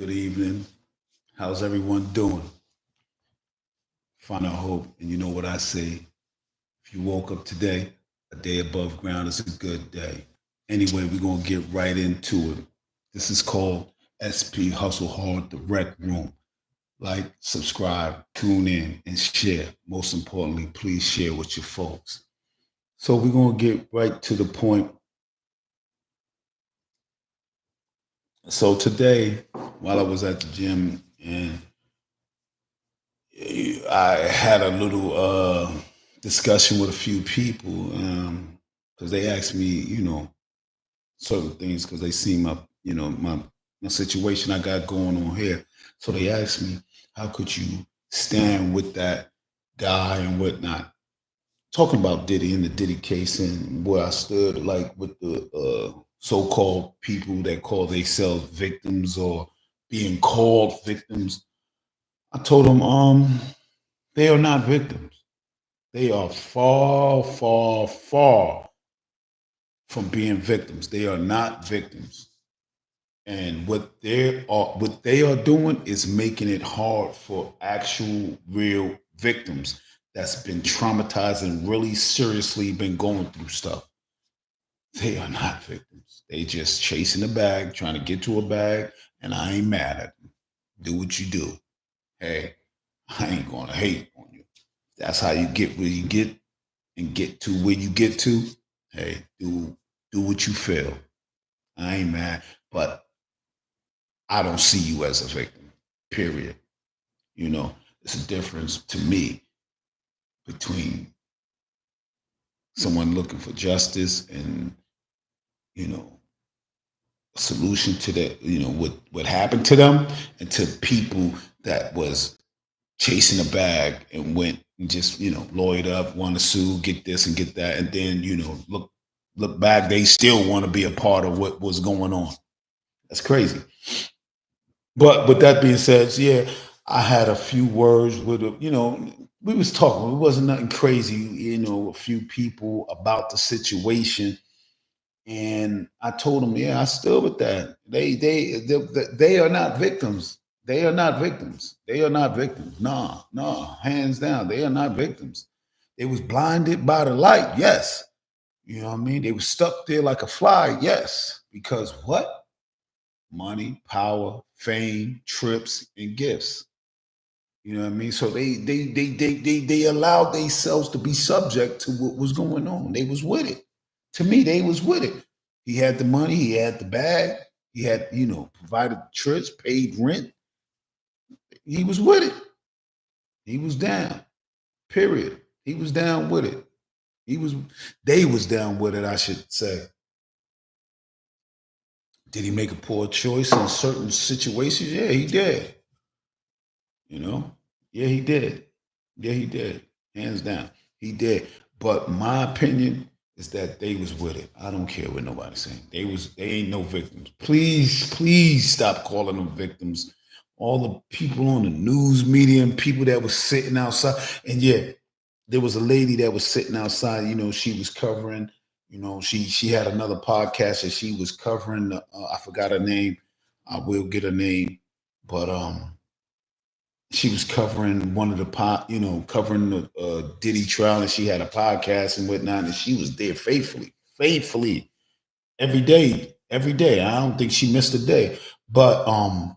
Good evening. How's everyone doing? Find a hope. And you know what I say? If you woke up today, a day above ground is a good day. Anyway, we're going to get right into it. This is called SP Hustle Hard, the Rec Room. Like, subscribe, tune in, and share. Most importantly, please share with your folks. So, we're going to get right to the point. So, today, while I was at the gym and I had a little discussion with a few people because they asked me, certain things because they see my situation I got going on here. So they asked me, how could you stand with that guy and whatnot? Talking about Diddy and the Diddy case and where I stood, like with the so-called people that call themselves victims or being called victims. I told them, they are not victims. They are far, far, far from being victims. They are not victims. And what they are doing is making it hard for actual real victims that's been traumatized and really seriously been going through stuff. They are not victims. They just chasing a bag, trying to get to a bag, and I ain't mad at them. Do what you do. Hey, I ain't gonna hate on you. That's how you get where you get and get to where you get to. Hey, do what you feel. I ain't mad, but I don't see you as a victim. Period. It's a difference to me between someone looking for justice and you know a solution to that. What happened to them, and to people that was chasing a bag and went and just lawyered up, want to sue, get this and get that, and then look back, they still want to be a part of what was going on. That's crazy. But with that being said, yeah, I had a few words with we was talking. It wasn't nothing crazy, a few people about the situation, and I told them, yeah, I stood with that. They are not victims. They are not victims. They are not victims. Nah, nah, hands down, they are not victims. They was blinded by the light, yes. You know what I mean? They were stuck there like a fly, yes. Because what? Money, power, fame, trips, and gifts. You know what I mean? So they allowed themselves to be subject to what was going on. They was with it. To me, they was with it. He had the money, he had the bag, he had, provided the trips, paid rent. He was with it. He was down. Period. He was down with it. He was they was down with it, I should say. Did he make a poor choice in certain situations? Yeah, he did. You know? Yeah, he did. Yeah, he did. Hands down. He did. But my opinion is that they was with it. I don't care what nobody's saying. They ain't no victims. Please, please stop calling them victims. All the people on the news media and people that was sitting outside. And yeah, there was a lady that was sitting outside, she was covering, she had another podcast that she was covering. I forgot her name. I will get her name. But she was covering one of the covering the Diddy trial, and she had a podcast and whatnot, and she was there faithfully, every day, every day. I don't think she missed a day. But a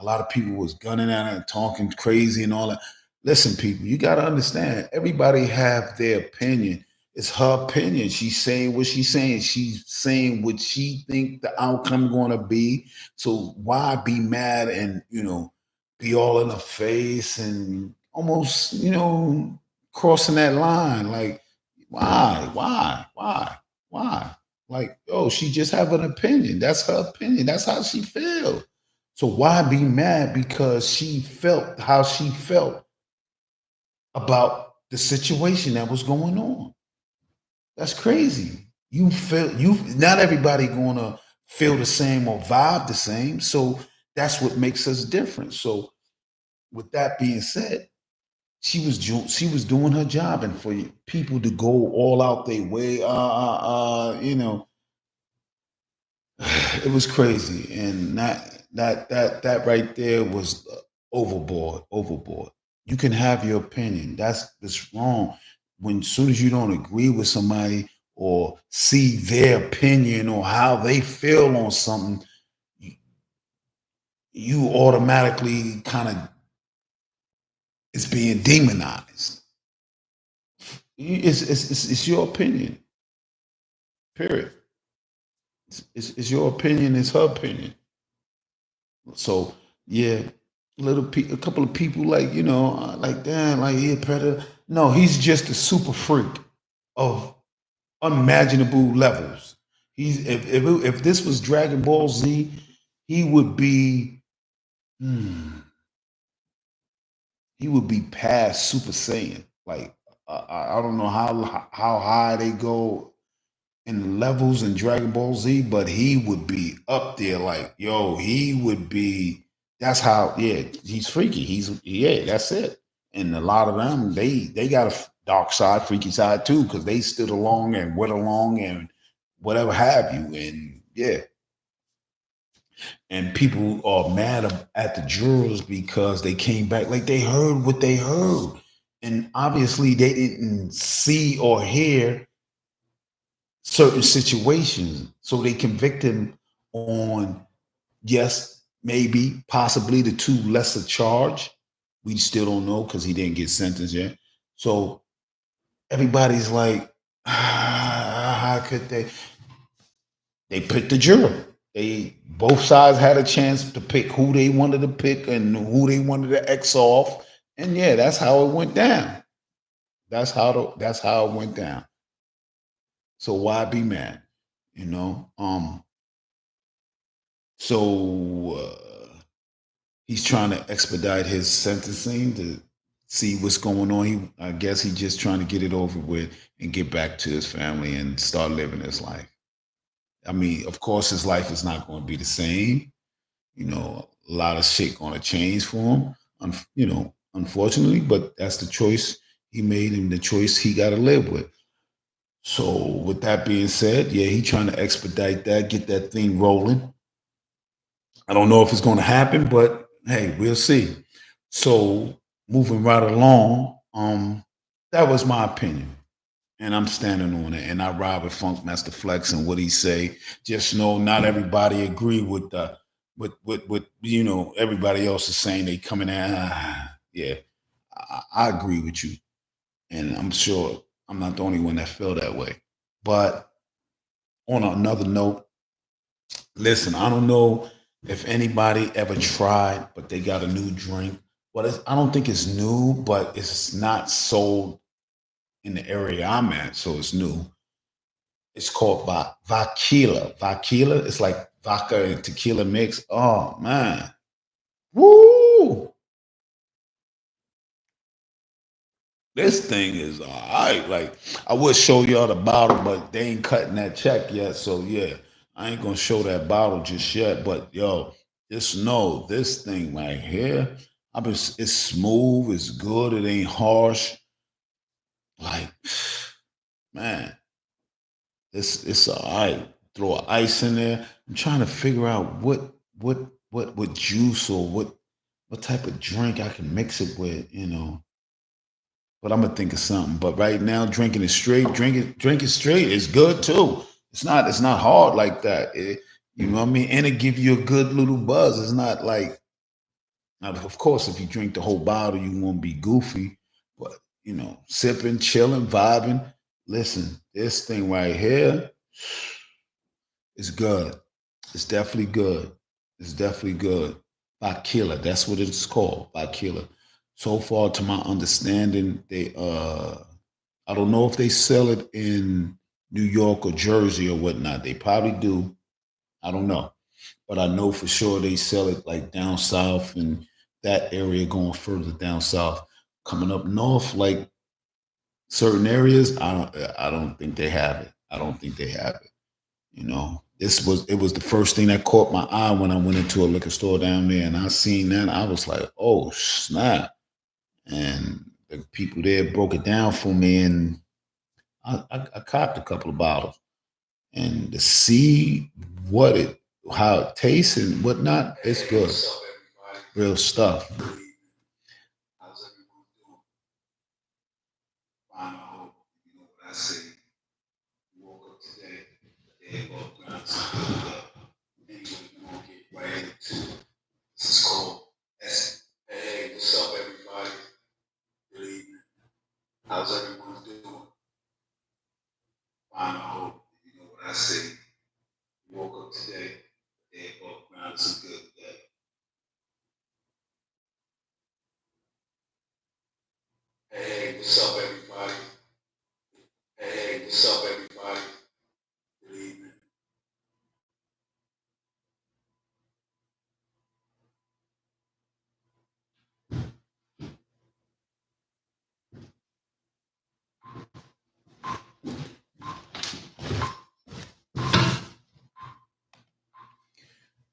lot of people was gunning at her and talking crazy and all that. Listen, people, you got to understand. Everybody have their opinion. It's her opinion. She's saying what she's saying. She's saying what she think the outcome going to be. So why be mad and be all in the face and almost crossing that line? Like, why? Like, oh, she just have an opinion. That's her opinion. That's how she feels. So why be mad because she felt how she felt about the situation that was going on? That's crazy. You feel you not everybody gonna feel the same or vibe the same. So that's what makes us different. So with that being said, she was doing her job, and for people to go all out their way, it was crazy, and not. That right there was overboard, overboard. You can have your opinion. That's wrong. When soon as you don't agree with somebody or see their opinion or how they feel on something, you, you automatically kind of is being demonized. It's your opinion. Period. It's your opinion. It's her opinion. So yeah, a couple of people like like damn, like he a predator. No, he's just a super freak of unimaginable levels. He's if this was Dragon Ball Z, he would be hmm, he would be past Super Saiyan. Like I don't know how high they go in the levels in Dragon Ball Z, but he would be up there. Like, yo, he would be. That's how. Yeah, he's freaky. Yeah, that's it. And a lot of them, they got a dark side, freaky side too, because they stood along and went along and whatever have you. And yeah, and people are mad at the jurors because they came back like they heard what they heard, and obviously they didn't see or hear certain situations. So they convict him on, yes, maybe, possibly the two lesser charge. We still don't know because he didn't get sentenced yet. So everybody's like, how could they? They picked the juror. They both sides had a chance to pick who they wanted to pick and who they wanted to X off. And yeah, that's how it went down. That's how it went down. So why be mad? You know? So he's trying to expedite his sentencing to see what's going on. I guess he's just trying to get it over with and get back to his family and start living his life. I mean, of course, his life is not going to be the same. A lot of shit going to change for him. Unfortunately, but that's the choice he made and the choice he got to live with. So, with that being said, yeah, he trying to expedite that, get that thing rolling. I don't know if it's going to happen, but hey, we'll see. So moving right along, that was my opinion, and I'm standing on it. And I ride with Funk Master Flex and what he say. Just know not everybody agree with the with everybody else is saying they coming in. Yeah, I agree with you, and I'm sure I'm not the only one that feel that way. But on another note, listen, I don't know if anybody ever tried, but they got a new drink. But I don't think it's new, but it's not sold in the area I'm at, so it's new. It's called Vaquila. Vaquila. It's like vodka and tequila mix. Oh man, woo! This thing is all right. Like I would show y'all the bottle, but they ain't cutting that check yet. So yeah, I ain't gonna show that bottle just yet. But yo, just know this thing right here. It's smooth. It's good. It ain't harsh. Like man, it's all right. Throw ice in there. I'm trying to figure out what juice or what type of drink I can mix it with. But I'm gonna think of something. But right now, drinking it straight, drinking straight is good too. It's not hard like that. You know what I mean? And it give you a good little buzz. It's not like now, of course, if you drink the whole bottle, you won't be goofy. But sipping, chilling, vibing. Listen, this thing right here is good. It's definitely good. It's definitely good. By Killer, that's what it's called. By Killer. So far, to my understanding, I don't know if they sell it in New York or Jersey or whatnot. They probably do. I don't know. But I know for sure they sell it like down south and that area going further down south. Coming up north, like certain areas, I don't think they have it. I don't think they have it. It was the first thing that caught my eye when I went into a liquor store down there and I seen that. I was like, oh snap. And the people there broke it down for me and I copped a couple of bottles and to see what it how it tastes and whatnot, it's good. Real stuff.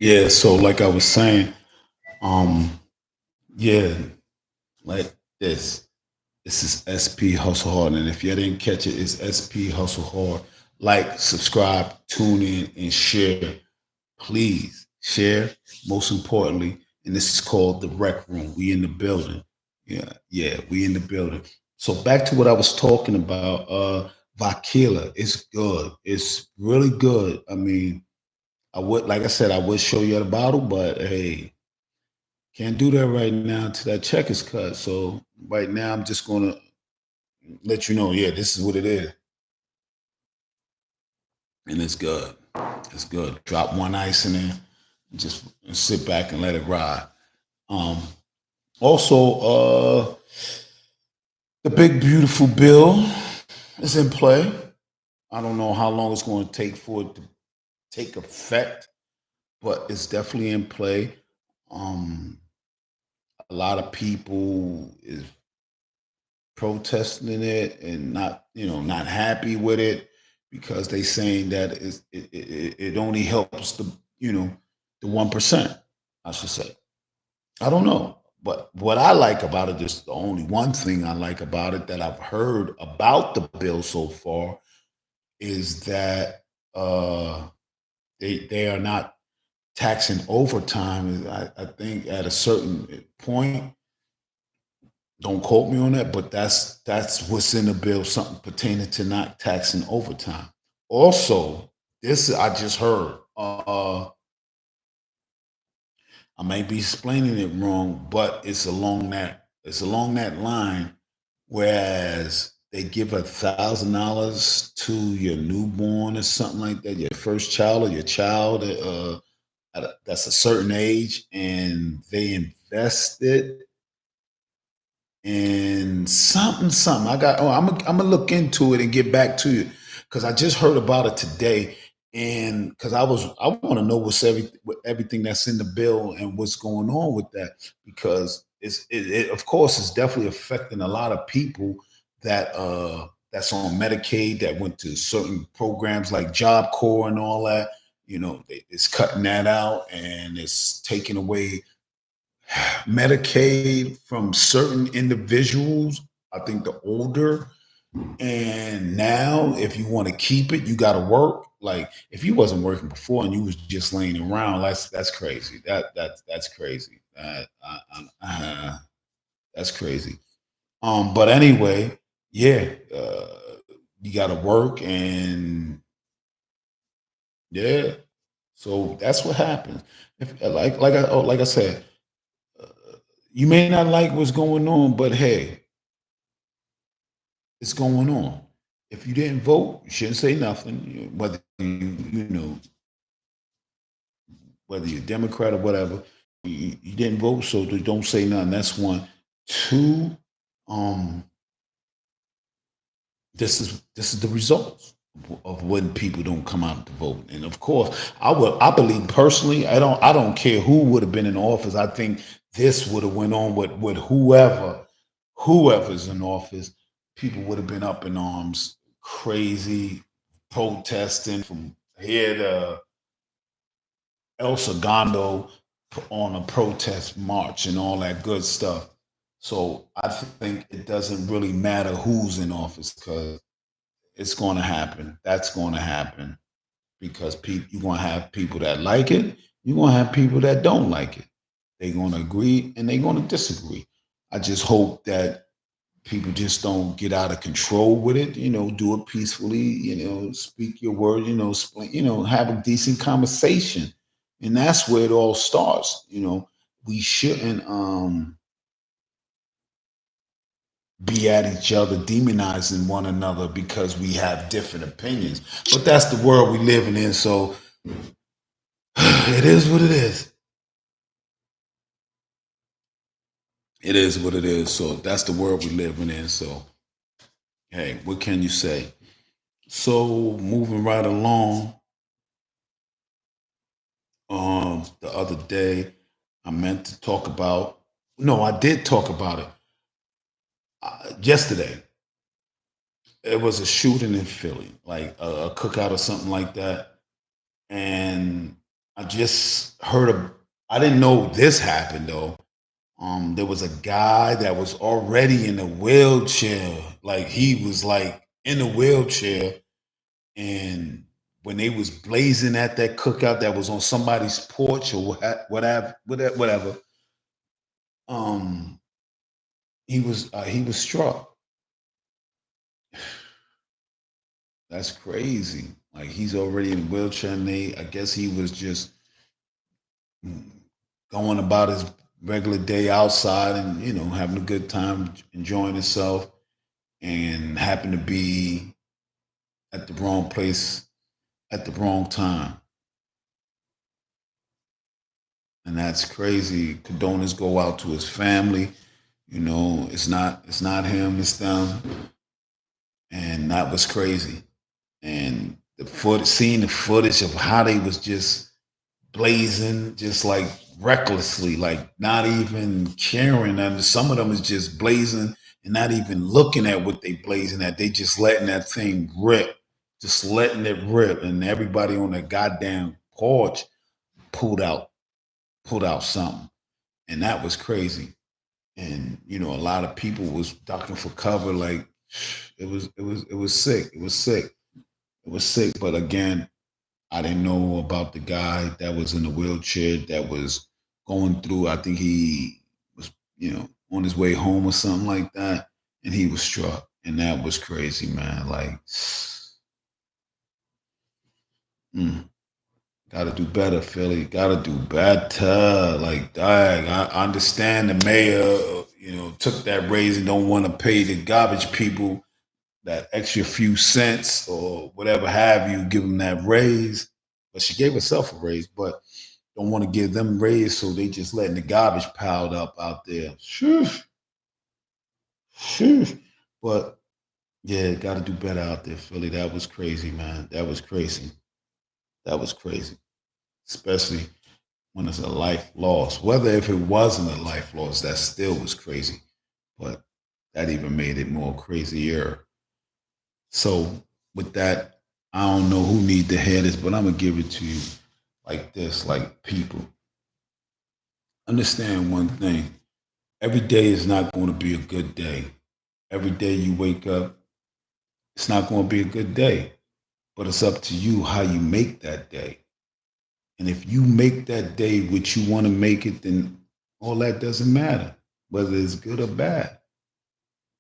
Yeah, so like I was saying, um, yeah, like this. This is SP Hustle Hard. And if you didn't catch it, it's SP Hustle Hard. Like, subscribe, tune in, and share. Please share. Most importantly, and this is called the Rec Room. We in the building. Yeah, yeah, we in the building. So back to what I was talking about. Vakila, it's good. It's really good. I mean, I would, like I said, I would show you the bottle, but hey, can't do that right now until that check is cut. So right now, I'm just gonna let you know. Yeah, this is what it is, and it's good. It's good. Drop one ice in there, just sit back and let it ride. Um, Also, the big beautiful bill is in play. I don't know how long it's going to take for it to take effect, but it's definitely in play. Um, a lot of people is protesting it and not, not happy with it because they saying that it only helps the 1%. I should say. I don't know. But what I like about it, just the only one thing I like about it that I've heard about the bill so far is that they are not taxing overtime. I think at a certain point, don't quote me on that, but that's what's in the bill, something pertaining to not taxing overtime. Also, this I just heard. I may be explaining it wrong, but it's along that line. Whereas they give $1,000 to your newborn or something like that, your first child or your child that's a certain age, and they invest it and something. I'm gonna look into it and get back to you because I just heard about it today, and because I want to know what everything that's in the bill and what's going on with that because of course it's definitely affecting a lot of people that's on Medicaid that went to certain programs like Job Corps and all that. It's cutting that out and it's taking away Medicaid from certain individuals. I think the older, and now if you want to keep it, you got to work. Like if you wasn't working before and you was just laying around, that's crazy. That's crazy. That's crazy. But anyway, yeah, you got to work, and yeah, so that's what happens. If like I said, you may not like what's going on, but hey, it's going on. If you didn't vote, you shouldn't say nothing. Whether you're Democrat or whatever, you didn't vote, so don't say nothing. That's one. Two, um, this is the results of when people don't come out to vote. And of course, I believe personally, I don't care who would have been in office. I think this would have went on with whoever's in office. People would have been up in arms, crazy, protesting from here to El Segundo on a protest march and all that good stuff. So I think it doesn't really matter who's in office because it's going to happen. That's going to happen. because you're gonna have people that like it, you're gonna have people that don't like it. They're gonna agree and they're gonna disagree. I just hope that people just don't get out of control with it. Do it peacefully. Speak your word. Explain. Have a decent conversation, and that's where it all starts. We shouldn't be at each other, demonizing one another because we have different opinions. But that's the world we living in. So it is what it is. It is what it is. So that's the world we living in. So hey, what can you say? So moving right along, the other day I meant to talk about. No, I did talk about it yesterday. It was a shooting in Philly, like a cookout or something like that, and I just heard of. I didn't know this happened though. There was a guy that was already in a wheelchair, like he was like in a wheelchair, and when they was blazing at that cookout that was on somebody's porch or whatever, um, he was struck. That's crazy. Like he's already in a wheelchair, and I guess he was just going about his regular day outside and having a good time, enjoying himself, and happened to be at the wrong place at the wrong time. And that's crazy. Condolences go out to his family. It's not him, it's them. And that was crazy. And seeing the footage of how they was just blazing, just like recklessly, like not even caring. And some of them is just blazing and not even looking at what they blazing at. They just letting that thing rip, just letting it rip. And everybody on the goddamn porch pulled out, pulled out something. And that was crazy. And a lot of people was ducking for cover. Like it was sick. It was sick. It was sick. But again, I didn't know about the guy that was in the wheelchair that was going through. I think he was, on his way home or something like that, and he was struck, and that was crazy, man. Like, gotta do better, Philly. Gotta do better. Like, dang, I understand the mayor, took that raise and don't want to pay the garbage people that extra few cents or whatever have you, give them that raise. But she gave herself a raise, but don't want to give them raise, so they just letting the garbage piled up out there. Sheesh, sheesh. But yeah, got to do better out there, Philly. That was crazy, man. That was crazy. That was crazy, especially when it's a life loss. Whether if it wasn't a life loss, that still was crazy. But that even made it more crazier. So with that, I don't know who need to hear this, but I'm gonna give it to you like this, like people. Understand one thing. Every day is not going to be a good day. Every day you wake up, it's not going to be a good day. But it's up to you how you make that day. And if you make that day what you want to make it, then all that doesn't matter, whether it's good or bad.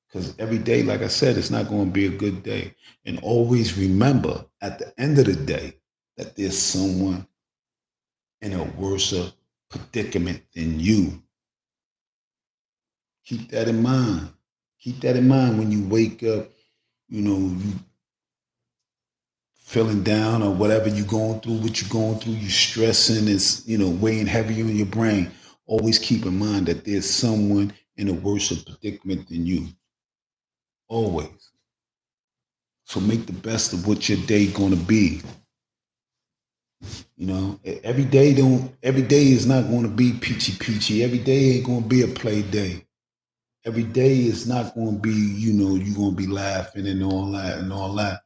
Because every day, like I said, it's not going to be a good day. And always remember at the end of the day that there's someone in a worse predicament than you. Keep that in mind. Keep that in mind when you wake up, you feeling down or whatever you're going through, what you're going through, you stressing, is, weighing heavy on your brain. Always keep in mind that there's someone in a worse predicament than you. Always. So make the best of what your day gonna be. Every day is not gonna be peachy peachy. Every day ain't gonna be a play day. Every day is not gonna be, you're gonna be laughing and all that and all that.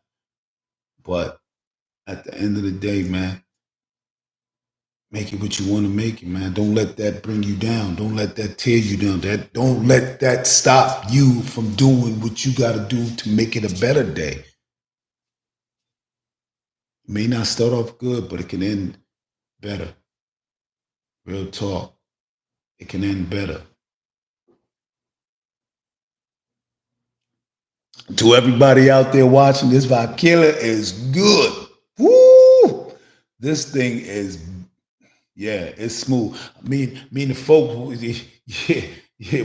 But at the end of the day, man, make it what you want to make it, man. Don't let that bring you down. Don't let that tear you down. Don't let that stop you from doing what you gotta do to make it a better day. may not start off good, but it can end better. Real talk. It can end better. To everybody out there watching, this Vakilla is good. Woo! This thing is, yeah, it's smooth. Me and the folks, yeah, yeah,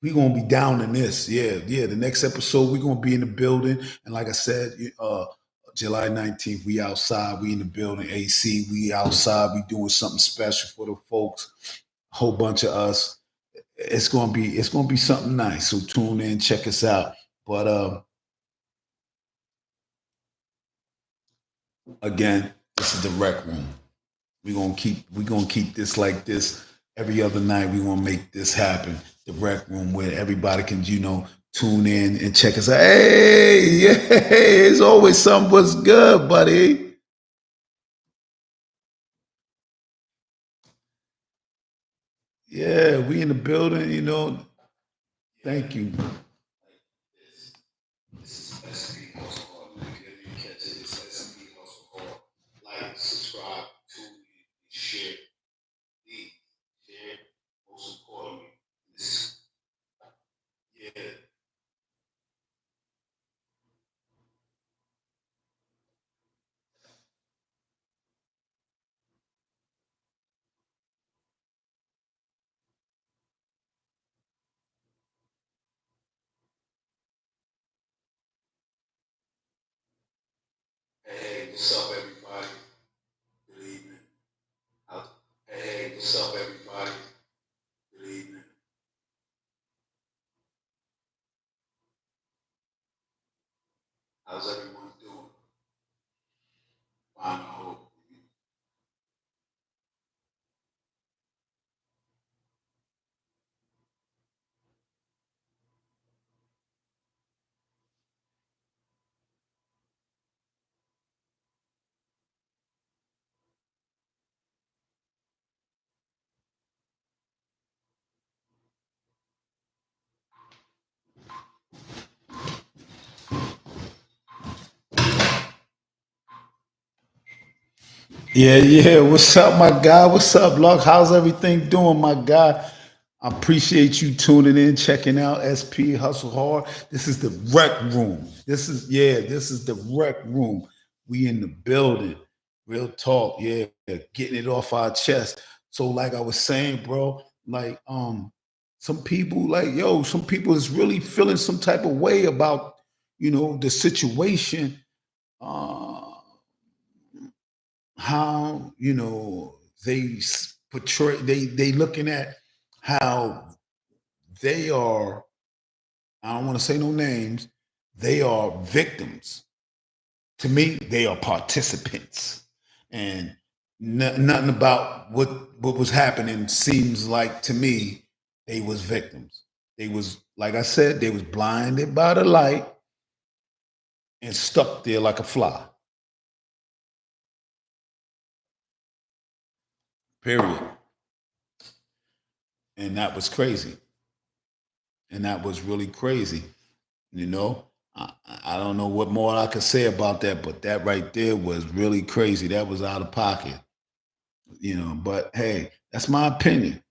we gonna be down in this. Yeah, yeah. The next episode, we're gonna be in the building, and like I said, July 19th, we outside, we in the building, AC, we outside, we doing something special for the folks. A whole bunch of us. It's gonna be something nice. So tune in, check us out. But again, this is the rec room. We're gonna keep this like this every other night. We're gonna make this happen. The rec room where everybody can, tune in and check us out. Hey, yeah, it's always something what's good, buddy. Yeah, we in the building. Thank you. This is SB Hustle Hard. If you catch it, it's SB Hustle Hard. Like, subscribe, tune in, share. Please share. Most importantly, this, yeah. Hey, what's up, everybody? Good evening. Hey, what's up, everybody? Good evening. How's everyone doing? Fine, I hope. Yeah, yeah. What's up, my guy? What's up, Luck? How's everything doing, my guy? I appreciate you tuning in, checking out SP Hustle Hard. This is the rec room. This is the rec room. We in the building. Real talk, yeah. Getting it off our chest. So, like I was saying, bro, like some people, some people is really feeling some type of way about, the situation. Uh how they portray they looking at how they are, I don't want to say no names, they are victims. To me, they are participants, and nothing about what was happening seems like to me they was victims. They was, like I said, they was blinded by the light and stuck there like a fly. Period. And that was crazy. And that was really crazy. You know, I don't know what more I could say about that, but that right there was really crazy. That was out of pocket. But hey, that's my opinion.